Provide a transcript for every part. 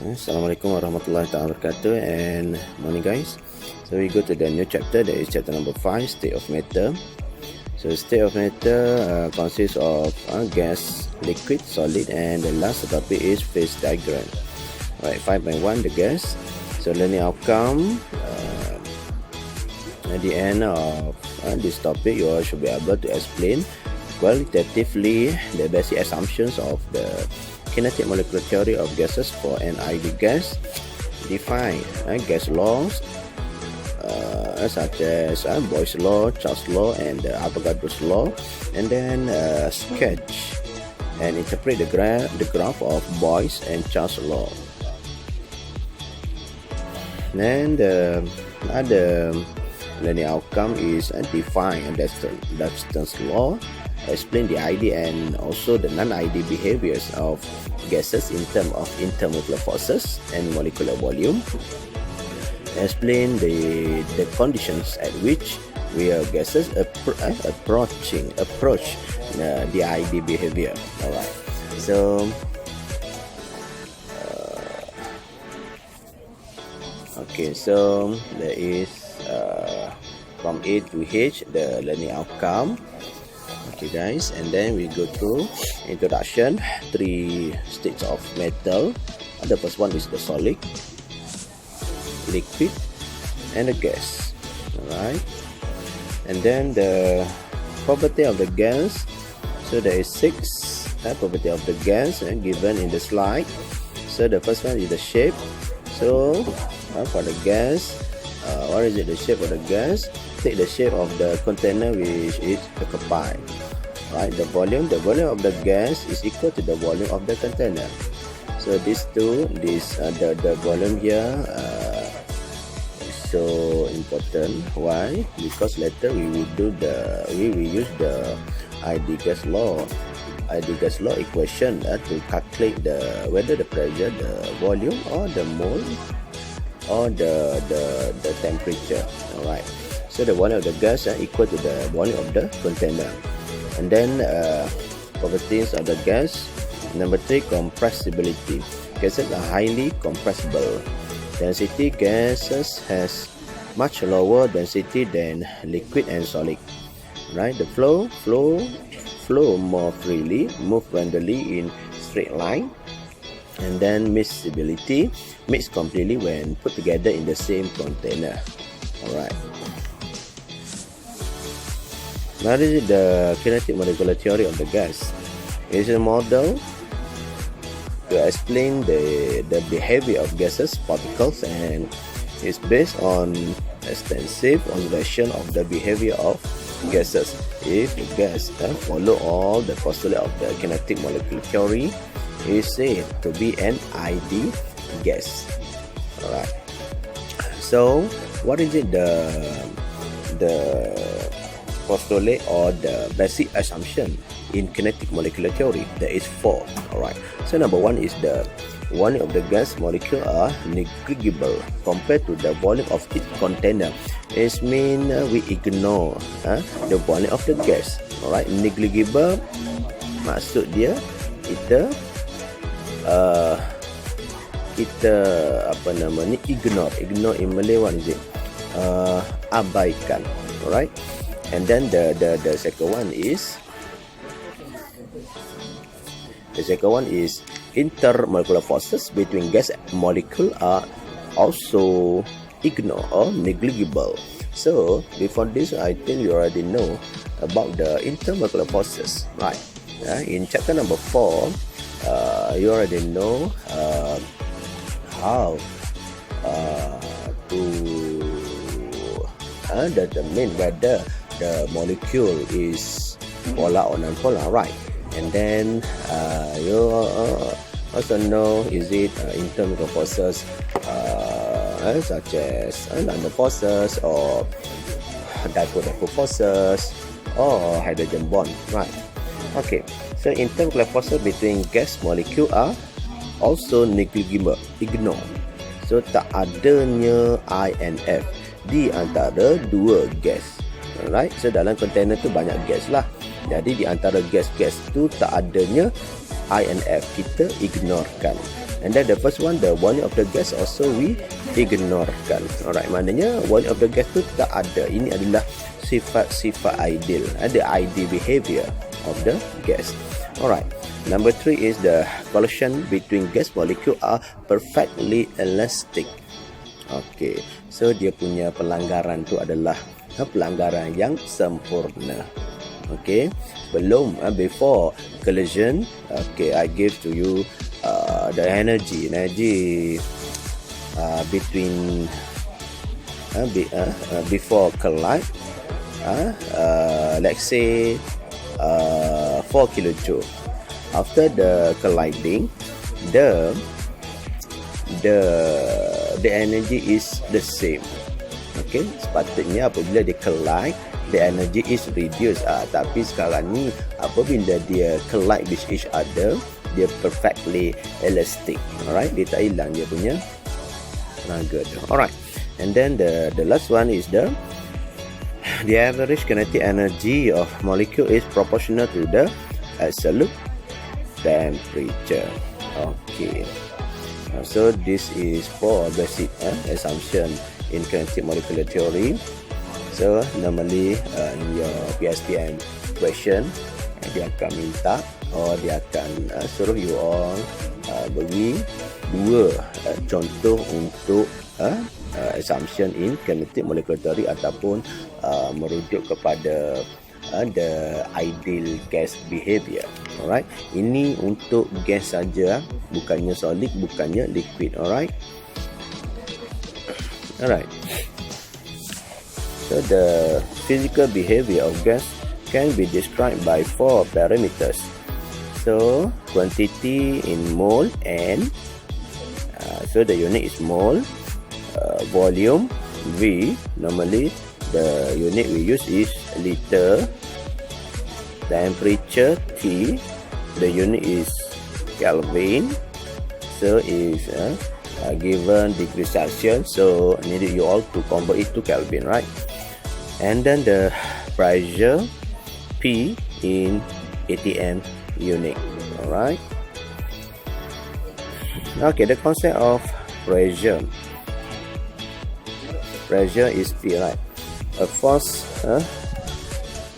Assalamualaikum warahmatullahi wabarakatuh, and morning guys. So we go to the new chapter, that is chapter number 5, state of matter. So state of matter consists of gas, liquid, solid, and the last topic is phase diagram. Alright, 5.1, the gas. So learning outcome, at the end of this topic, you all should be able to explain qualitatively the basic assumptions of the kinetic molecular theory of gases for an ideal gas, define gas laws such as Boyle's law, Charles' law, and Avogadro's law, and then sketch and interpret the graph of Boyle's and Charles' law. Then the other learning outcome is define Dustin's law, explain the idea and also the non-ideal behaviors of gases in terms of intermolecular forces and molecular volume. Explain the conditions at which real gases approach the ideal behavior. Alright, so okay, so there is from A to H the learning outcome. Okay guys, and then we go to introduction, 3 states of metal. The first one is the solid, liquid, and the gas. Alright, and then the property of the gas. So there is 6 property of the gas given in the slide. So the first one is the shape. So for the gas, what is it, the shape of the gas? Take the shape of the container which is occupied. Right, the volume of the gas is equal to the volume of the container. So these two, the volume here is so important. Why? Because later we will use the ideal gas law equation to calculate whether the pressure, the volume, or the mole, or the temperature. All right. So the volume of the gas equal to the volume of the container. And then properties of the gas. Number 3, compressibility. Gases are highly compressible. Density gases has much lower density than liquid and solid. Right? The flow more freely, move randomly in straight line. And then miscibility, mix completely when put together in the same container. Alright. Now this is the kinetic molecular theory of the gas. It is a model to explain the behavior of gases, particles, and is based on extensive observation of the behavior of gases. If the gas follow all the postulates of the kinetic molecular theory, it is said to be an ideal gas. Alright. So what is it, the postulate or the basic assumption in kinetic molecular theory? There is 4. Alright, so number 1 is the volume of the gas molecule are negligible compared to the volume of its container. It means we ignore the volume of the gas. Alright, negligible maksud dia kita apa nama ni, ignore in Malay, what is it, abaikan. Alright. And then the second one is intermolecular forces between gas molecule are also ignored or negligible. So before this, I think you already know about the intermolecular forces, right? In chapter number 4, you already know how to determine whether the molecule is polar or non-polar, right? And then you also know, is it intermolecular forces such as London forces or dipole forces or hydrogen bond, right? Okay, so intermolecular forces between gas molecule are also negligible, ignore. So tak adanya I and F di antara dua gas. Alright, so dalam kontainer tu banyak gas lah. Jadi di antara gas-gas tu tak adanya I and F, kita ignorekan. And then the first one, the volume of the gas, also we ignorekan. Alright, maknanya volume of the gas tu tak ada. Ini adalah sifat-sifat ideal, the ideal behavior of the gas. Alright, number 3 is the collision between gas molecule are perfectly elastic. Okay, so dia punya pelanggaran tu adalah pelanggaran yang sempurna. Okay, before collision, okay, I give to you the energy between before collide, let's say 4 kilojoule. After the colliding, the energy is the same. Okay, sepatutnya apabila dia collide, the energy is reduced. Tapi sekarang ni apabila dia collide with each other, dia perfectly elastic. Alright, dia tak hilang dia punya tenaga tu. Alright, and then the last one is the average kinetic energy of molecule is proportional to the absolute temperature. Okay, so this is for basic assumption in kinetic molecular theory. So normally in your PSTM question, dia akan minta dia akan suruh you all bagi dua contoh untuk assumption in kinetic molecular theory ataupun merujuk kepada the ideal gas behavior. Alright, ini untuk gas saja, bukannya solid, bukannya liquid. Alright. So the physical behavior of gas can be described by 4 parameters. So quantity in mole and so the unit is mole, volume V, normally the unit we use is liter, temperature T, the unit is Kelvin, so is given degree Celsius, so need you all to convert it to Kelvin, right? And then the pressure P in ATM unit. Alright. Okay, the concept of pressure. Pressure is P, right? A force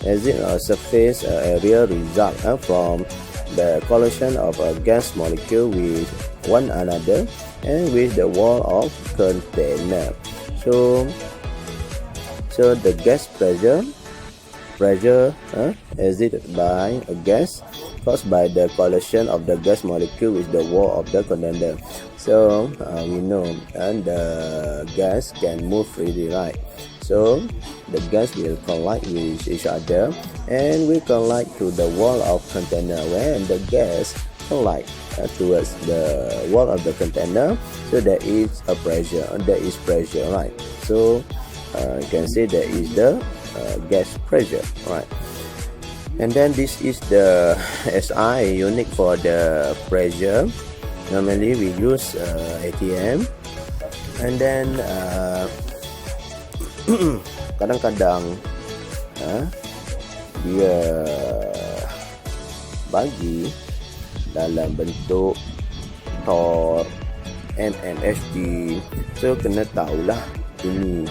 as in a surface area result from the collision of a gas molecule with one another and with the wall of container. So the gas pressure exerted by a gas caused by the collision of the gas molecule with the wall of the container. So we know the gas can move freely, right? So the gas will collide with each other and will collide to the wall of container. When the gas collide towards the wall of the container, so there is a pressure. There is pressure, right? So you can say there is the gas pressure, right? And then this is the SI unit for the pressure. Normally we use ATM, and then kadang-kadang dia bagi dalam bentuk torque, MMHD. So kena tahulah ini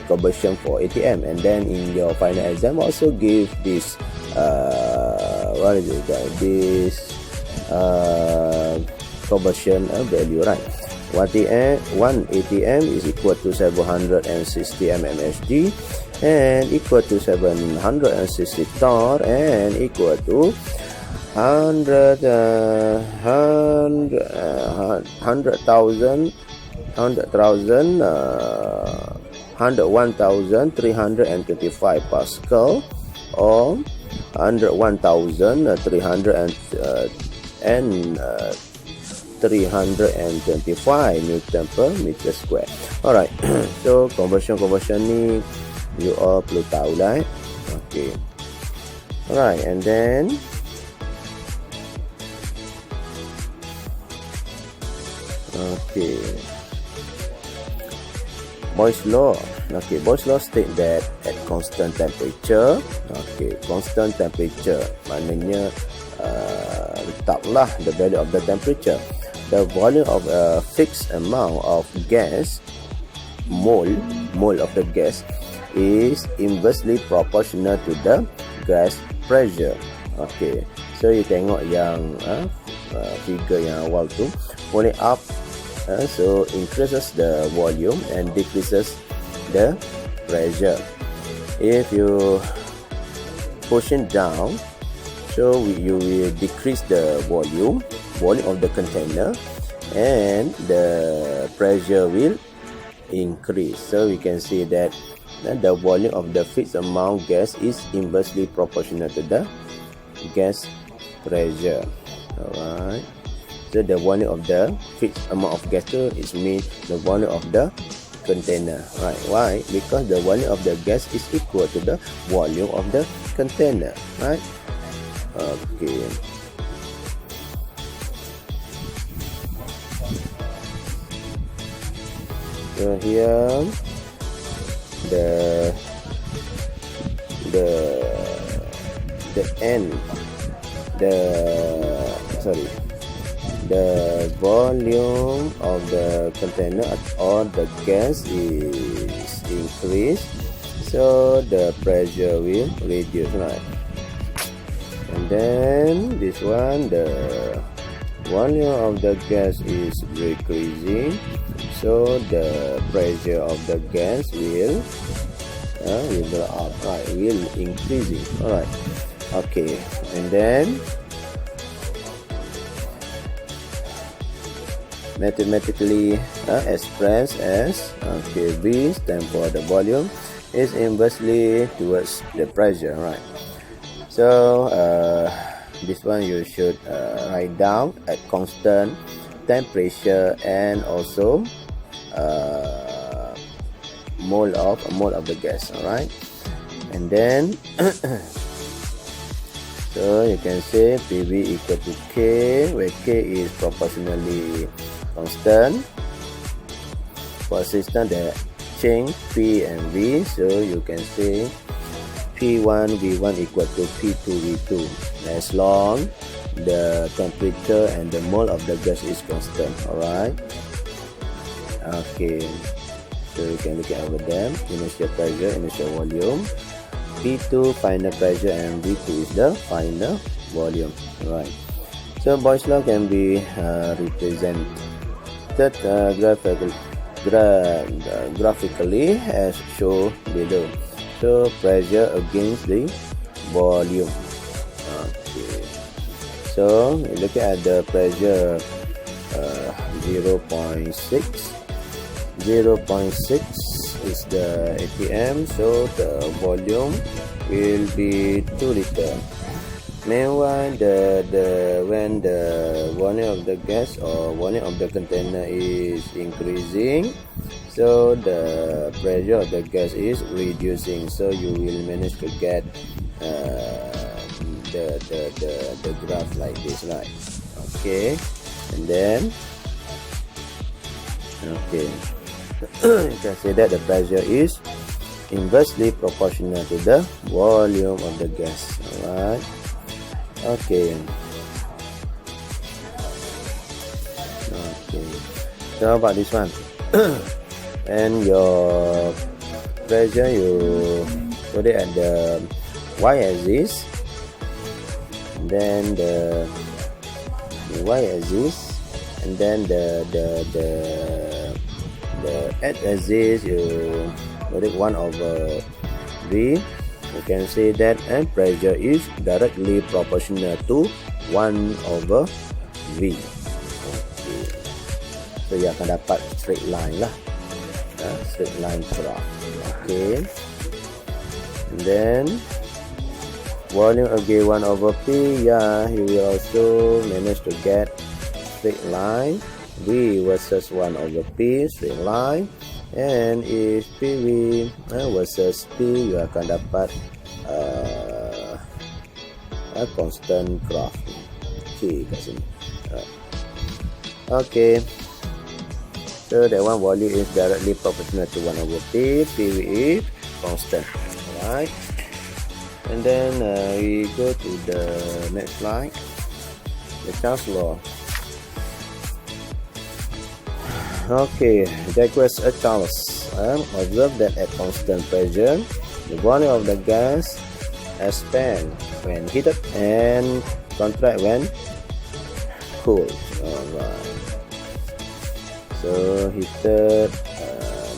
conversion for ATM, and then in your final exam also give this what is it, this conversion value, right? 1 ATM is equal to 760 mmHg and equal to 760 torque and equal to 101,325 Pascal or 325 Newton per meter square. Alright, so conversion ni you all perlu tahu lah. Okay. Alright, and then okay, Boyle's law. Okay, Boyle's law state that at constant temperature, okay, constant temperature maknanya letaklah the value of the temperature. the volume of a fixed amount of gas, mole of the gas, is inversely proportional to the gas pressure. Okay, so you tengok yang figure yang awal tu, pulling up, so increases the volume and decreases the pressure. If you pushing down, so you will decrease the volume of the container, and the pressure will increase. So we can see that the volume of the fixed amount gas is inversely proportional to the gas pressure. Alright, so the volume of the fixed amount of gas is mean the volume of the container. Right, why? Because the volume of the gas is equal to the volume of the container. Right. Okay. So here the volume of the container or the gas is increased, so the pressure will reduce, right? And then this one, the volume of the gas is decreasing, so the pressure of the gas will go up, right? Will increasing. All right. Okay. And then mathematically expressed as V stand for the volume is inversely towards the pressure, right? So this one you should write down at constant temperature and also mole of the gas. All right, and then so you can say PV equal to K, where K is proportionally constant for a system that change P and V. So you can say P1 V1 equal to P2 V2 as long the temperature and the mole of the gas is constant. All right. Okay, so you can look at over them: initial pressure, initial volume, P2 final pressure, and V2 is the final volume. All right. So Boyle's law can be represented graphically as shown below. So pressure against the volume. Okay. So you look at the pressure 0.6. 0.6 is the ATM, so the volume will be 2 liter. Meanwhile, when the volume of the gas or volume of the container is increasing, so the pressure of the gas is reducing. So you will manage to get the graph like this, right? Okay, and then okay, you can say that the pressure is inversely proportional to the volume of the gas. All right. Okay. So how about this one? And your pressure, you put it at the y-axis, then the y-axis, and then the x-axis, you put it 1/v. You can say that pressure is directly proportional to 1/v. Okay. So you akan dapat straight line lah, straight line graph. Okay. And then volume again 1/p. Yeah, you will also manage to get straight line. V versus 1/p, straight line. And if PV versus P, you akan dapat a constant graph. Okay, kat sini. Okay. So that one volume is directly proportional to 1/p. PV is constant. Alright. And then we go to the next slide. The Charles law. Okay, request a Charles. Observe that at constant pressure, the volume of the gas expand when heated and contract when cooled. Alright. So heated,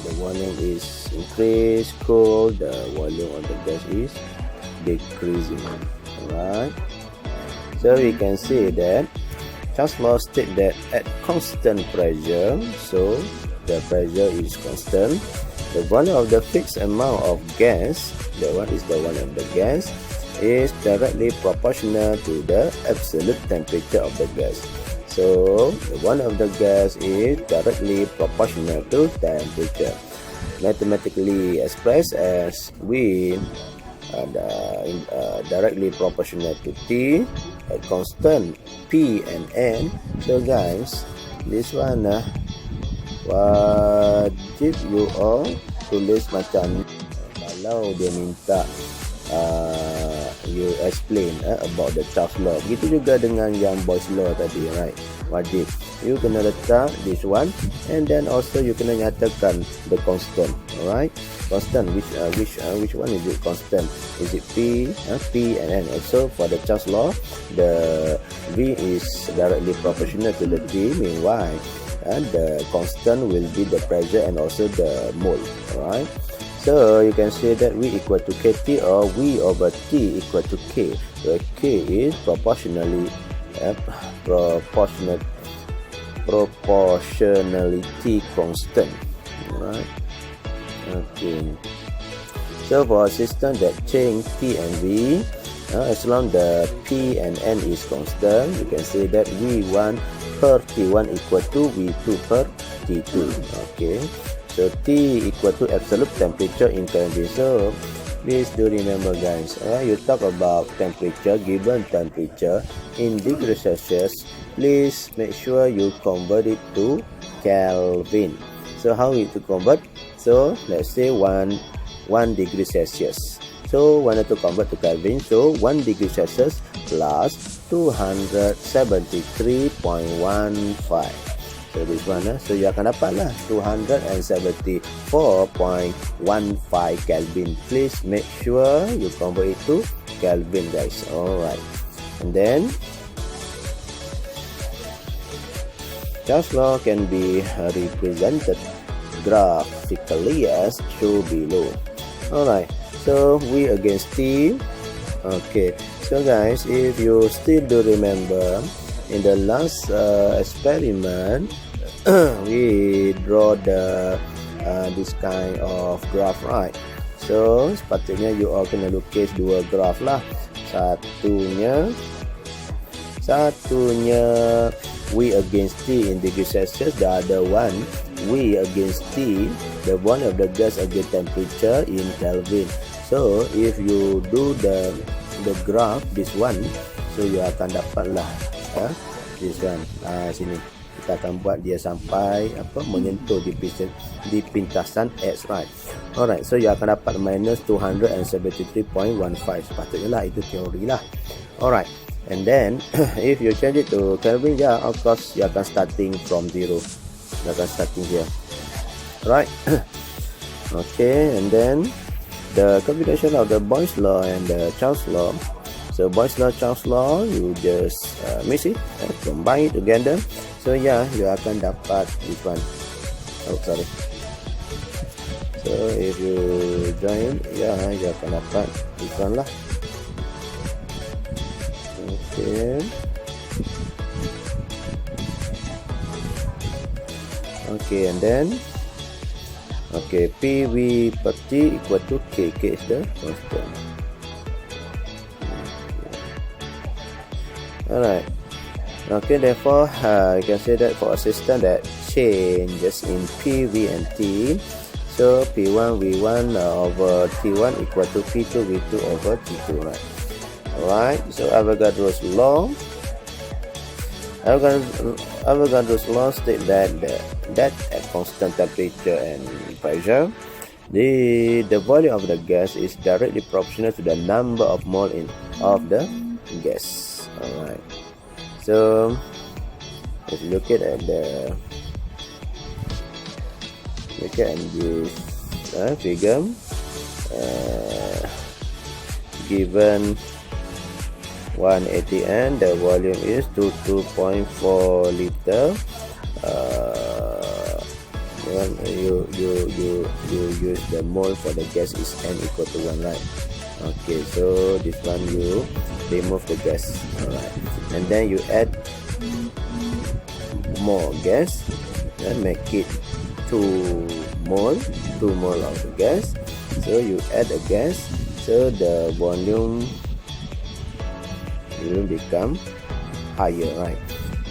the volume is increased. Cooled, the volume of the gas is decreasing. Alright. So we can see that Charles' law states that at constant pressure, so the pressure is constant, the volume of the fixed amount of gas, the one is the volume of the gas, is directly proportional to the absolute temperature of the gas. So the volume of the gas is directly proportional to temperature. Mathematically expressed as V directly proportional to T at constant P and N. So guys, this one wajib you all tulis macam kalau dia minta you explain about the Charles law. Begitu juga dengan yang Boyle's law tadi, right? Wajib you kena letak this one, and then also you kena nyatakan the constant. Alright, constant, which one is it constant? Is it P and N? Also for the Charles law, the V is directly proportional to the T, meanwhile the constant will be the pressure and also the mole. Alright, so you can say that V equal to KT or V over T equal to K, where K is proportionality constant. Alright. Okay. So for a system that change T and V, as long the P and N is constant, you can say that V1 per T1 equal to V2 per T2. Okay. So T equal to absolute temperature in Kelvin. So please do remember, guys, you talk about temperature, given temperature in degrees Celsius, please make sure you convert it to Kelvin. So how it to convert? So let's say 1 degree Celsius. So wanted to convert to Kelvin. So 1 degree Celsius plus 273.15. So this one, so you akan dapat lah 274.15 Kelvin. Please make sure you convert it to Kelvin, guys. Alright, and then Charles' law can be represented graphically as shown below. Alright, so V against T. Okay, so guys, if you still do remember, in the last experiment, we draw the this kind of graph, right? So sepatutnya you all kena lukis dua graph lah. Satunya V against T in degree Celsius, the other one V against T, the one of the gas against temperature in Kelvin. So if you do the graph this one, so you akan dapat lah this one. Sini kita akan buat dia sampai menyentuh di pintasan X, right? Alright, so you akan dapat minus 273.15. Sepatutnya lah, itu teori lah. Alright, and then if you change it to Kelvin, yeah, of course you akan starting from 0. You akan starting here, right? Okay, and then the combination of the Boyle's law and the Charles law. So Boyle's law, Charles law, you just mix it, combine it together. So yeah, you akan dapat this one. Oh, sorry. So if you join, yeah, you akan dapat this one lah. Okay. Okay, and then okay, PV per T equal to K. K is the constant. Alright. Okay, therefore you can say that for a system that changes in PV and T, so P1 V1 over T1 equal to P2 V2 over T2, right? Alright, so Avogadro's law states that at constant temperature and pressure, the volume of the gas is directly proportional to the number of mole of the gas. Alright, so if you look at the look at this figure. Given 1 atm, the volume is 2.4 liter. You use the mole for the gas is n equal to 1, right? Okay, so this one you remove the gas, alright, and then you add more gas and make it 2 mole of the gas. So you add the gas, so the volume will become higher, right?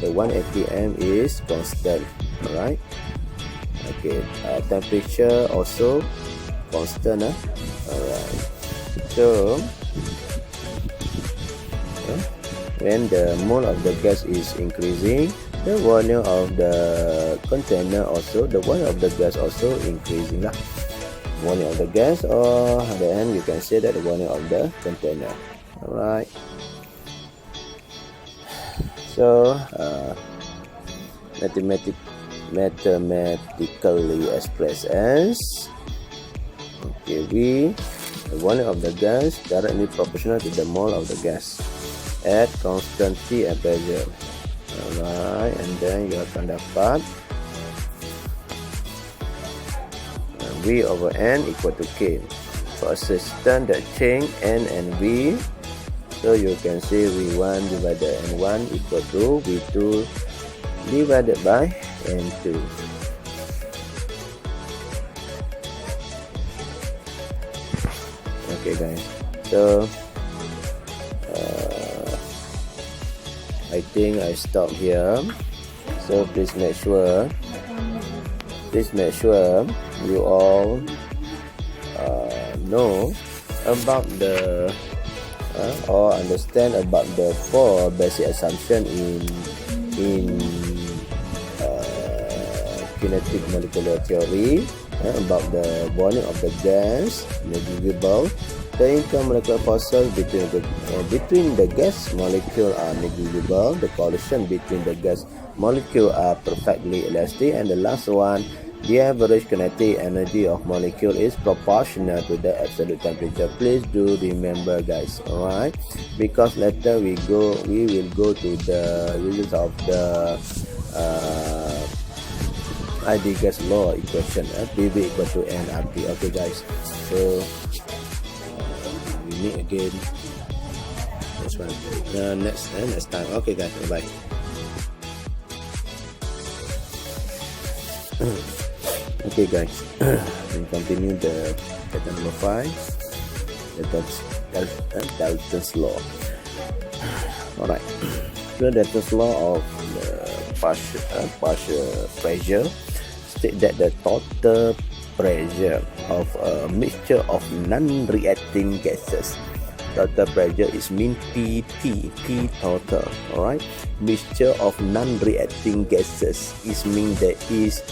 The 1 atm is constant, alright. Okay, temperature also constant, alright. So when the mole of the gas is increasing, the volume of the container also, the volume of the gas also increasing lah. Volume of the gas, or at the end you can say that the volume of the container, alright. So mathematically expressed as, okay, the volume of the gas directly proportional to the mole of the gas at constant T and pressure, alright. And then you akan dapat V over N equal to K. For a system that change N and V, so you can say V1 divided N1 equal to V2 divided by N2. Okay guys, so I think I stop here. So please make sure you all know about the or understand about the 4 basic assumption in kinetic molecular theory, about the volume of the gas negligible, the intermolecular forces between the gas molecule are negligible, the collision between the gas molecule are perfectly elastic, and the last one, the average kinetic energy of molecule is proportional to the absolute temperature. Please do remember guys, alright, because later we will go to the uses of the ideal gas law equation, PV equal to nRT. Okay guys, so we meet again next time. Okay guys, bye. Okay guys, we continue the chapter number 5, Dalton's law. Alright, so Dalton's law of the partial pressure state that the total pressure of a mixture of non-reacting gases, total pressure is mean PT, P total, alright. Mixture of non-reacting gases is mean there is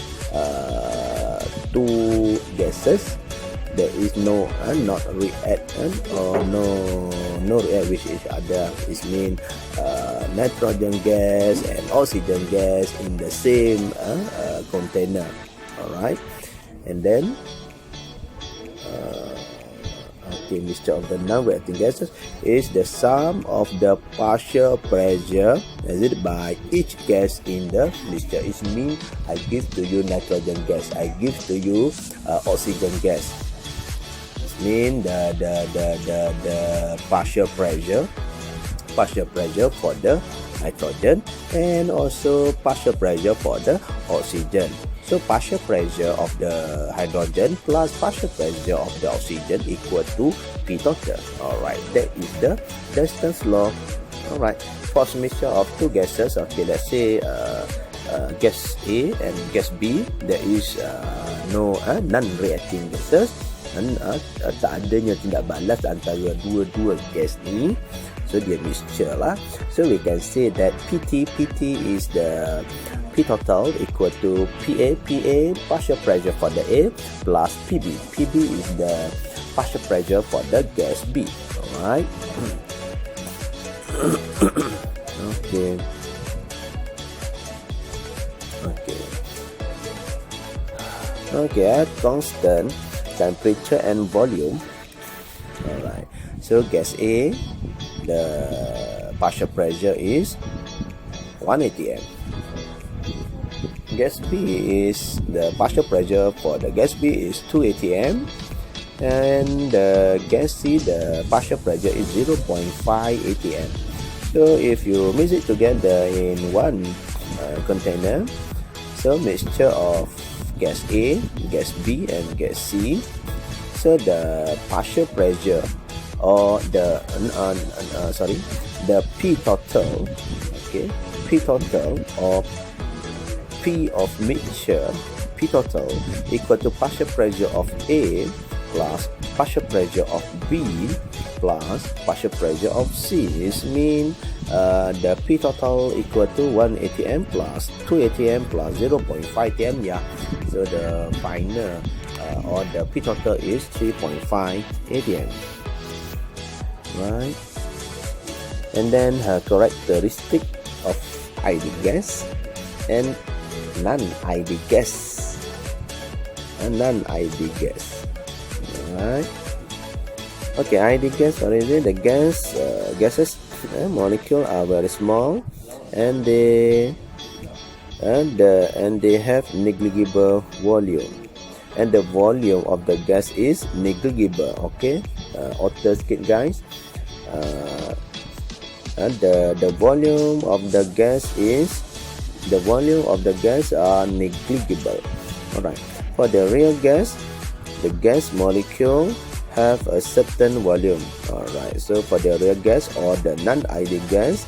2 gases, there is no not react or no react with each other. It mean nitrogen gas and oxygen gas in the same container, alright. And then okay, mixture of the non-reacting gases is the sum of the partial pressure measured by each gas in the mixture. It means I give to you nitrogen gas, I give to you oxygen gas. It means the partial pressure for the nitrogen and also partial pressure for the oxygen. So partial pressure of the hydrogen plus partial pressure of the oxygen equal to P total. Alright, that is the Dalton's law. Alright, for mixture of 2 gases, okay, let's say gas A and gas B, there is no non-reacting gases, tak adanya tindak balas antara dua-dua gas ni, so dia mixture lah. So we can say that PT is the P total equal to PA partial pressure for the A plus PB is the partial pressure for the gas B. Alright. Okay. Okay, at constant temperature and volume. Alright, so gas A, the partial pressure is 1 atm. Gas B is the partial pressure for the gas B is 2 atm, and the gas C, the partial pressure is 0.5 atm. So if you mix it together in one container, so mixture of gas A, gas B, and gas C, so the partial pressure or the P total, okay, P total or P of mixture, P total equal to partial pressure of A plus partial pressure of B plus partial pressure of C. This means the P total equal to 1 atm plus 2 atm plus 0.5 atm. Yeah, so the final or the P total is 3.5 atm. Right, and then characteristic of ideal gas and non-ideal gas. Non-ideal gas. Alright. Okay, ideal gas, what is it? The gases molecule are very small, and they have negligible volume, and the volume of the gas is negligible. Okay, author skit guys. And the volume of the gas are negligible. Alright, for the real gas, the gas molecule have a certain volume. Alright, so for the real gas or the non-ideal gas,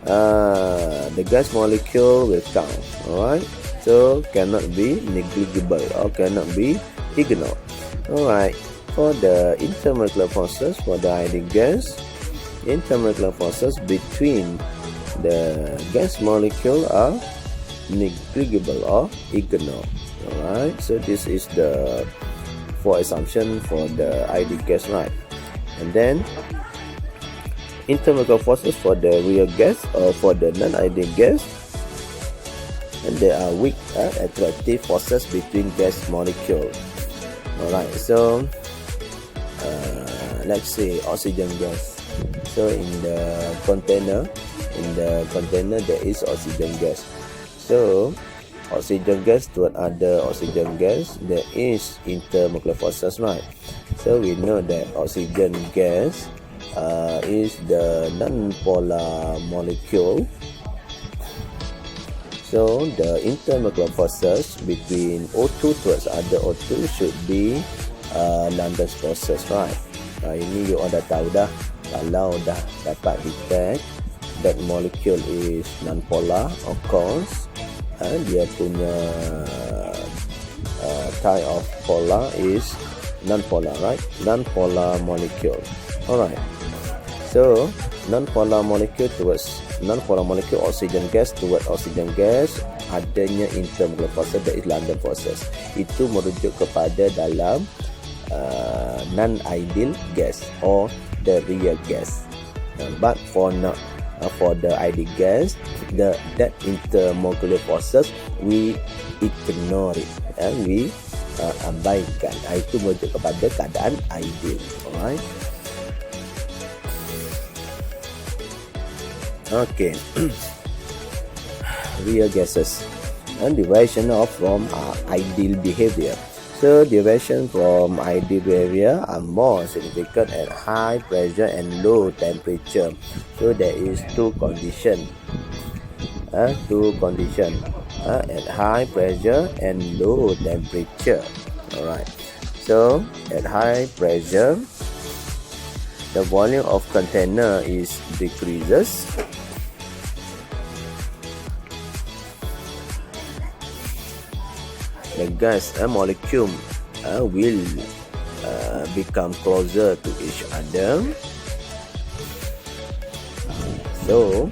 the gas molecule will count. Alright, so cannot be negligible or cannot be ignored. Alright, for the intermolecular forces for the ideal gas, intermolecular forces between the gas molecule are negligible or ignored. Alright, so this is the four assumption for the ideal gas, right? And then intermolecular forces for the real gas or for the non-ideal gas, and there are weak attractive forces between gas molecule. Alright, so let's say oxygen gas. So in the container there is oxygen gas. So oxygen gas toward other oxygen gas, there is intermolecular forces, right? So we know that oxygen gas is the non-polar molecule. So the intermolecular forces between O2 towards other O2 should be London forces, right? Ini you all dah tahu dah. Kalau dah dapat detect that molecule is non-polar, of course, dia punya type of polar is non-polar, right? Non-polar molecule. Alright. So non-polar molecule oxygen gas toward oxygen gas, adanya intermolecular forces, that is London forces. Itu merujuk kepada dalam non-ideal gas or the real gas. But for the ideal gas, that intermolecular forces we ignore it and we abaikan. Itu merujuk kepada keadaan ideal. Alright. Okay. Real gases and deviation from ideal behavior. So deviation from ideal behavior are more significant at high pressure and low temperature. So there is two conditions. At high pressure and low temperature. Alright. So at high pressure, the volume of container is decreases. The gas molecule will become closer to each other. So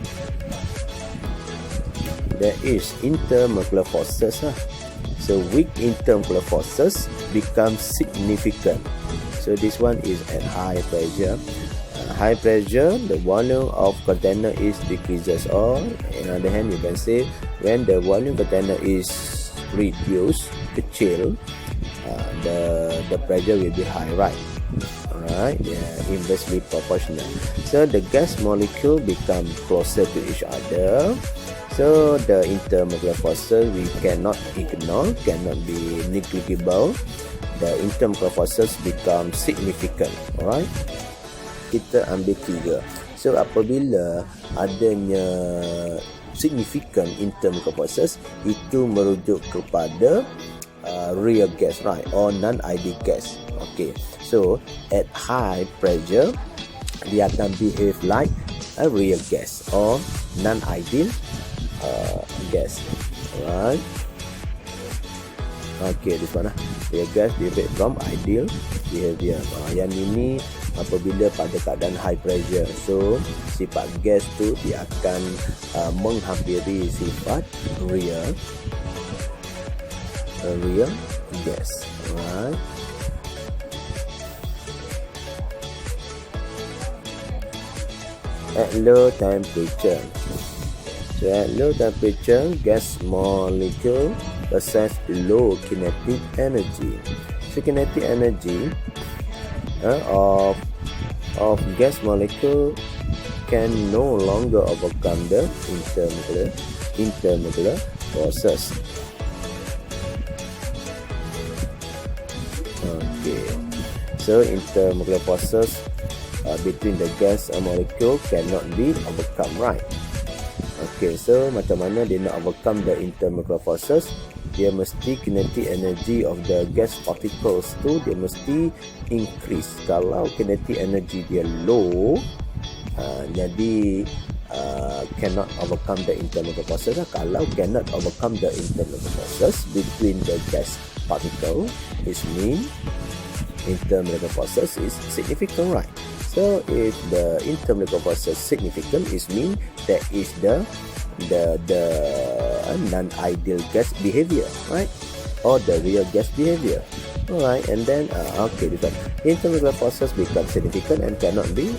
there is intermolecular forces. So weak intermolecular forces become significant. So this one is at high pressure. High pressure, the volume of container is decreases. Or in other hand, you can say when the volume container is reduce, kecil, the pressure will be high, right? Alright, inversely proportional. So the gas molecule become closer to each other. So the intermolecular forces we cannot ignore, cannot be negligible. The intermolecular forces become significant. Alright, kita ambil 3. So apabila adanya significant intermolecular forces, itu merujuk kepada real gas, right, or non-ideal gas. Okay, so at high pressure dia akan behave like a real gas or non-ideal gas. Alright, okay, this one real gas behave from ideal behavior. Yang ini apabila pada keadaan high pressure, so sifat gas tu dia akan menghampiri sifat real gas. Alright, at low temperature. So at low temperature, gas molecule possess low kinetic energy. So kinetic energy of gas molecule can no longer overcome the intermolecular forces. Okay, so intermolecular forces between the gas molecule cannot be overcome, right? Okay, so macam mana dia nak overcome the intermolecular forces? Dia mesti kinetic energy of the gas particles tu dia mesti increase. Kalau kinetic energy dia low, jadi cannot overcome the intermolecular forces. Kalau cannot overcome the intermolecular forces between the gas particle, it means intermolecular forces is significant, right? So if the intermolecular forces significant, it means that is the non-ideal gas behavior, right? Or the real gas behavior. Alright, and then okay, this one, intermolecular forces become significant and cannot be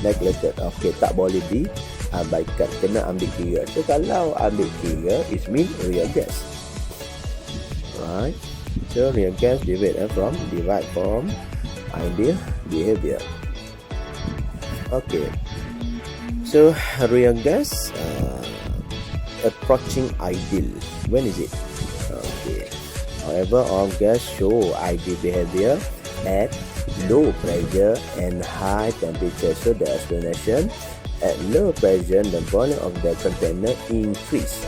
neglected. Okay, tak boleh diabaikan, kena ambil kira. So kalau ambil kira, it means real gas. Right? So real gas derived from ideal behavior. Okay, so real gas approaching ideal. When is it? Okay. However, all gas show ideal behavior at low pressure and high temperature. So the explanation: at low pressure, the volume of the container increase.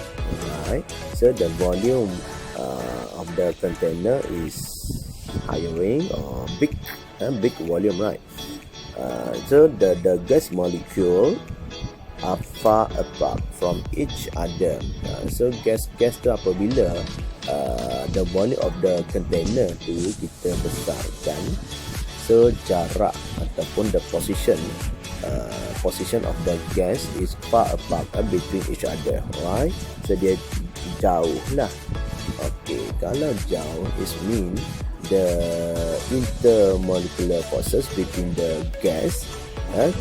Right. So the volume of the container is hiring or big volume, right? So the gas molecule are far apart from each other. So gas tu apabila the volume of the container tu kita besarkan, so jarak ataupun the position of the gas is far apart between each other, right? So dia jauh lah. Okay, kalau jauh is mean the intermolecular forces between the gas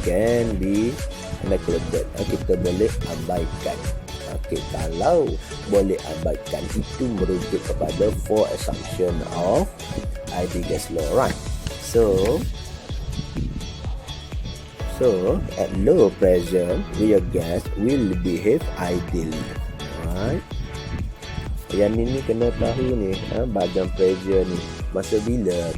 can be neglected. Kita boleh abaikan. Okay, kalau boleh abaikan, itu merujuk kepada four assumption of ideal gas law, right? So at low pressure, real gas will behave ideally, right? Yang ini kena tahu ni, bahagian pressure ni, masa bila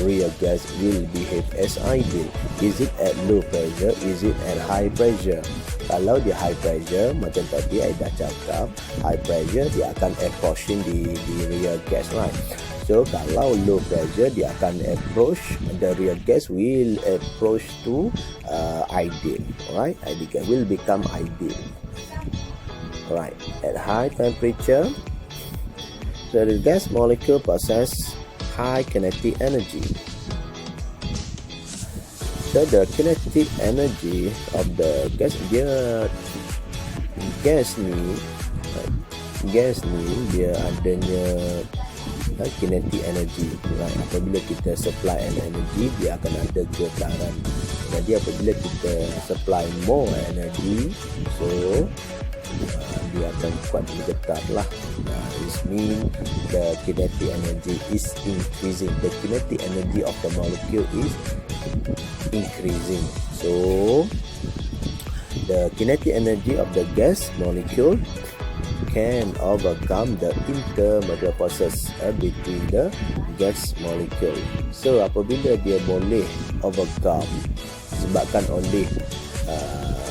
real gas will behave as ideal. Is it at low pressure? Is it at high pressure? Kalau di high pressure, macam tadi I dah cakap, high pressure dia akan approaching di real gas, right? So kalau low pressure, dia akan approach, the real gas will approach to ideal, right? Ideal gas will become ideal. Right, at high temperature, so the gas molecule possess high kinetic energy. So the kinetic energy of the gas, gas ni dia adanya kinetic energy, right? Apabila kita supply energy, dia akan ada getaran. Jadi apabila kita supply more energy, so dia kuat bergetar lah. This means the kinetic energy is increasing. The kinetic energy of the molecule is increasing. So the kinetic energy of the gas molecule can overcome the intermolecular forces between the gas molecule. So apabila dia boleh overcome sebabkan oleh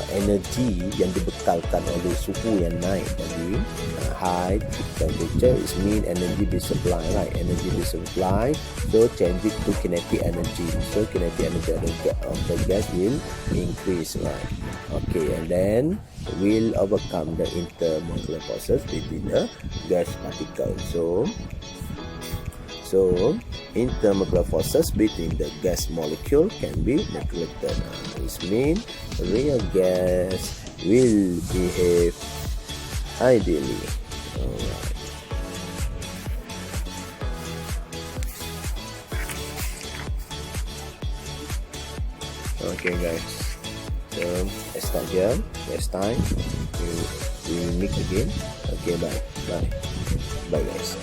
energi yang dibekalkan oleh suhu yang naik tadi, high temperature is mean energy be supply, right? Energy be supply, so change it to kinetic energy. So kinetic energy of the gas will increase, right? Okay, and then will overcome the intermolecular forces between the gas particle. So intermolecular forces between the gas molecule can be neglected. This means real gas will behave ideally. Alright. Okay guys, so let's start here. Next time we meet again. Okay, bye guys.